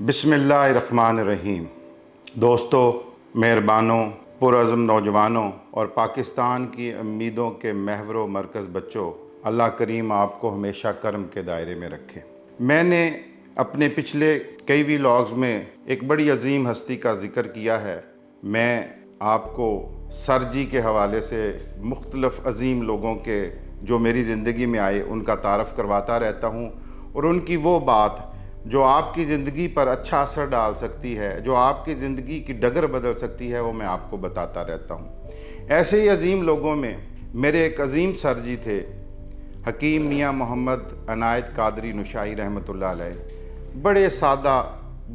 बिस्मिल्लाहिर्रहमानिर्रहीम। दोस्तों, मेहरबानों, पुरअज़्म नौजवानों और पाकिस्तान की उम्मीदों के महवर व मरकज़ बच्चों, अल्लाह करीम आपको हमेशा करम के दायरे में रखे। मैंने अपने पिछले कई व्लॉग्स में एक बड़ी अजीम हस्ती का ज़िक्र किया है। मैं आपको सर जी के हवाले से मुख्तलिफ़ अजीम लोगों के जो मेरी ज़िंदगी में आए उनका तारफ़ करवाता रहता हूँ, और उनकी वो बात जो आपकी ज़िंदगी पर अच्छा असर डाल सकती है, जो आपकी ज़िंदगी की डगर बदल सकती है, वो मैं आपको बताता रहता हूँ। ऐसे ही अजीम लोगों में मेरे एक अजीम सर जी थे, हकीम मियाँ मोहम्मद अनायत कादरी नुशाई रहमतुल्लाह अलैह।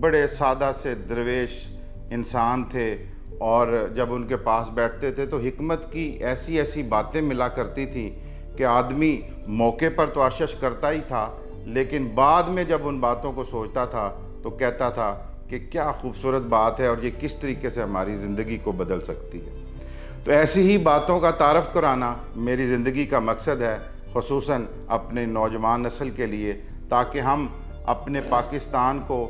बड़े सादा से दरवेश इंसान थे, और जब उनके पास बैठते थे तो हिकमत की ऐसी ऐसी बातें मिला करती थी कि आदमी मौके पर तो आशश करता ही था, लेकिन बाद में जब उन बातों को सोचता था तो कहता था कि क्या खूबसूरत बात है और ये किस तरीके से हमारी ज़िंदगी को बदल सकती है। तो ऐसी ही बातों का तारफ़ कराना मेरी ज़िंदगी का मकसद है, ख़ुसूसन अपने नौजवान नस्ल के लिए, ताकि हम अपने पाकिस्तान को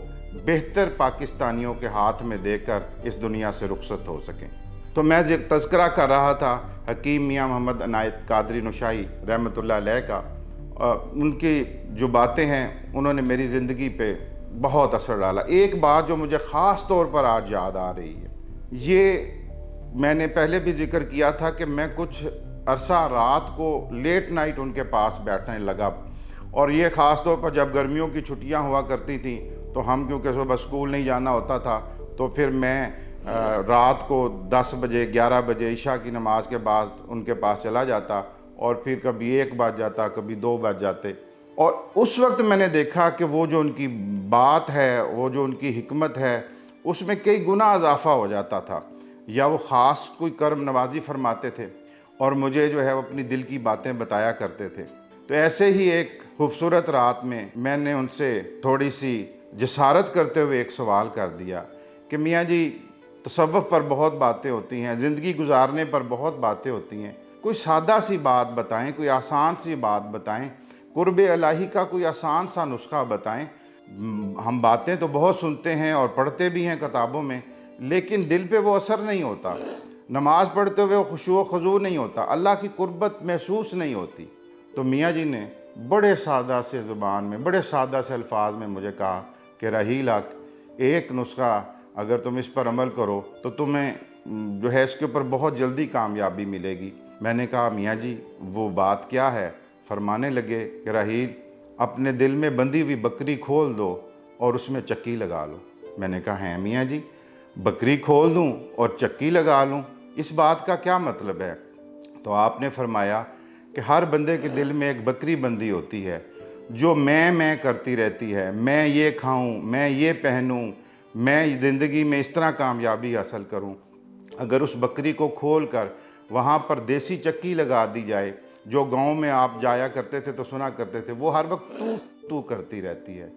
बेहतर पाकिस्तानियों के हाथ में देकर इस दुनिया से रुखसत हो सकें। तो मैं तज़किरा कर रहा था हकीम मियाँ मोहम्मद अनायत कादरी नुशाई रहमतुल्लाह अलैह का। उनकी जो बातें हैं उन्होंने मेरी ज़िंदगी पे बहुत असर डाला। एक बात जो मुझे ख़ास तौर पर आज याद आ रही है, ये मैंने पहले भी जिक्र किया था कि मैं कुछ अरसा रात को लेट नाइट उनके पास बैठने लगा, और ये ख़ास तौर पर जब गर्मियों की छुट्टियां हुआ करती थी तो हम क्योंकि सुबह स्कूल नहीं जाना होता था, तो फिर मैं रात को 10 बजे 11 बजे इशा की नमाज के बाद उनके पास चला जाता, और फिर कभी 1 बज जाता, कभी 2 बज जाते। और उस वक्त मैंने देखा कि वो जो उनकी बात है, वो जो उनकी हिकमत है, उसमें कई गुना इजाफा हो जाता था, या वो ख़ास कोई कर्म नवाजी फरमाते थे और मुझे जो है वो अपनी दिल की बातें बताया करते थे। तो ऐसे ही एक खूबसूरत रात में मैंने उनसे थोड़ी सी जसारत करते हुए एक सवाल कर दिया कि मियाँ जी, तसव्वुफ़ पर बहुत बातें होती हैं, ज़िंदगी गुजारने पर बहुत बातें होती हैं, कोई सादा सी बात बताएं, कोई आसान सी बात बताएं, कुर्ब इलाही का कोई आसान सा नुस्खा बताएं। हम बातें तो बहुत सुनते हैं और पढ़ते भी हैं किताबों में, लेकिन दिल पे वो असर नहीं होता। नमाज पढ़ते हुए खुशू खजू नहीं होता, अल्लाह की कुर्बत महसूस नहीं होती। तो मियाँ जी ने बड़े सादा से ज़ुबान में, बड़े सादा से अल्फाज में मुझे कहा कि रहील हक, एक नुस्खा अगर तुम इस पर अमल करो तो तुम्हें जो है इसके ऊपर बहुत जल्दी कामयाबी मिलेगी। मैंने कहा मियाँ जी, वो बात क्या है? फरमाने लगे कि रहील, अपने दिल में बंधी हुई बकरी खोल दो और उसमें चक्की लगा लो। मैंने कहा हैं मियाँ जी, बकरी खोल दूं और चक्की लगा लूं, इस बात का क्या मतलब है? तो आपने फरमाया कि हर बंदे के दिल में एक बकरी बंधी होती है जो मैं करती रहती है, मैं ये खाऊं, मैं ये पहनूं, मैं ज़िंदगी में इस तरह कामयाबी हासिल करूं। अगर उस बकरी को खोल कर वहाँ पर देसी चक्की लगा दी जाए, जो गांव में आप जाया करते थे तो सुना करते थे, वो हर वक्त तू तू करती रहती है।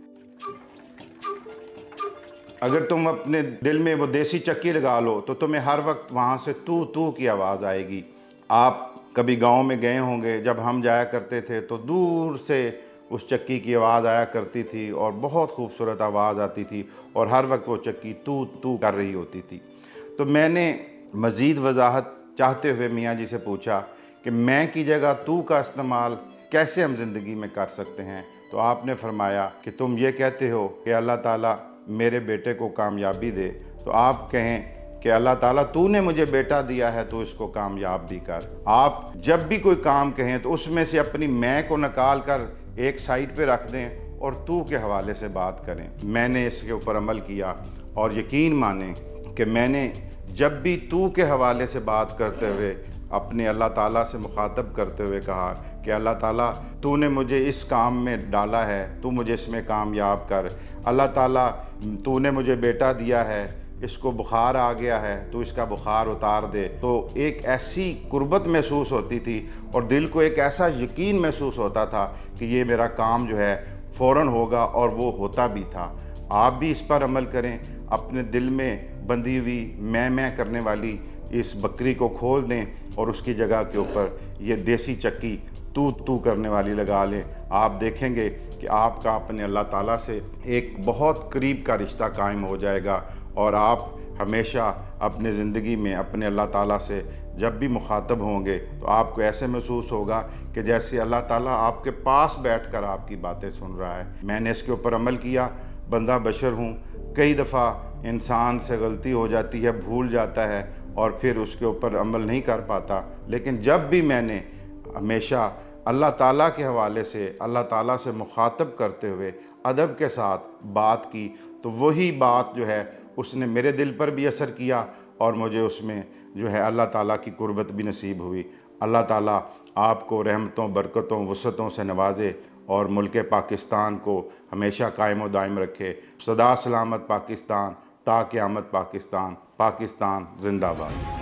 अगर तुम अपने दिल में वो देसी चक्की लगा लो तो तुम्हें हर वक्त वहाँ से तू तू की आवाज़ आएगी। आप कभी गांव में गए होंगे, जब हम जाया करते थे तो दूर से उस चक्की की आवाज़ आया करती थी और बहुत खूबसूरत आवाज़ आती थी, और हर वक्त वो चक्की तू तू कर रही होती थी। तो मैंने मज़ीद वजाहत चाहते हुए मियाँ जी से पूछा कि मैं की जगह तू का इस्तेमाल कैसे हम ज़िंदगी में कर सकते हैं। तो आपने फरमाया कि तुम ये कहते हो कि अल्लाह ताला मेरे बेटे को कामयाबी दे, तो आप कहें कि अल्लाह ताला तूने मुझे बेटा दिया है तो इसको कामयाब भी कर। आप जब भी कोई काम कहें तो उसमें से अपनी मैं को निकाल कर एक साइड पे रख दें और तू के हवाले से बात करें। मैंने इसके ऊपर अमल किया, और यकीन माने कि मैंने जब भी तू के हवाले से बात करते हुए अपने अल्लाह ताला से मुखातब करते हुए कहा कि अल्लाह ताला तूने मुझे इस काम में डाला है, तू मुझे इसमें कामयाब कर। अल्लाह ताला तूने मुझे बेटा दिया है, इसको बुखार आ गया है, तो इसका बुखार उतार दे। तो एक ऐसी कुर्बत महसूस होती थी और दिल को एक ऐसा यकीन महसूस होता था कि ये मेरा काम जो है फ़ौरन होगा, और वो होता भी था। आप भी इस पर अमल करें, अपने दिल में बंधी हुई मैं करने वाली इस बकरी को खोल दें और उसकी जगह के ऊपर ये देसी चक्की तू तू करने वाली लगा लें। आप देखेंगे کہ آپ کا اپنے اللہ تعالیٰ سے ایک بہت قریب کا رشتہ قائم ہو جائے گا، اور آپ ہمیشہ اپنے زندگی میں اپنے اللہ تعالیٰ سے جب بھی مخاطب ہوں گے تو آپ کو ایسے محسوس ہوگا کہ جیسے اللہ تعالیٰ آپ کے پاس بیٹھ کر آپ کی باتیں سن رہا ہے۔ میں نے اس کے اوپر عمل کیا، بندہ بشر ہوں، کئی دفعہ انسان سے غلطی ہو جاتی ہے، بھول جاتا ہے اور پھر اس کے اوپر عمل نہیں کر پاتا، لیکن جب بھی میں نے ہمیشہ اللہ تعالیٰ کے حوالے سے اللہ تعالیٰ سے مخاطب کرتے ہوئے ادب کے ساتھ بات کی تو وہی بات جو ہے اس نے میرے دل پر بھی اثر کیا، اور مجھے اس میں جو ہے اللہ تعالیٰ کی قربت بھی نصیب ہوئی۔ اللہ تعالیٰ آپ کو رحمتوں، برکتوں، وسعتوں سے نوازے اور ملک پاکستان کو ہمیشہ قائم و دائم رکھے۔ سدا سلامت پاکستان، تا قیامت پاکستان، پاکستان زندہ باد۔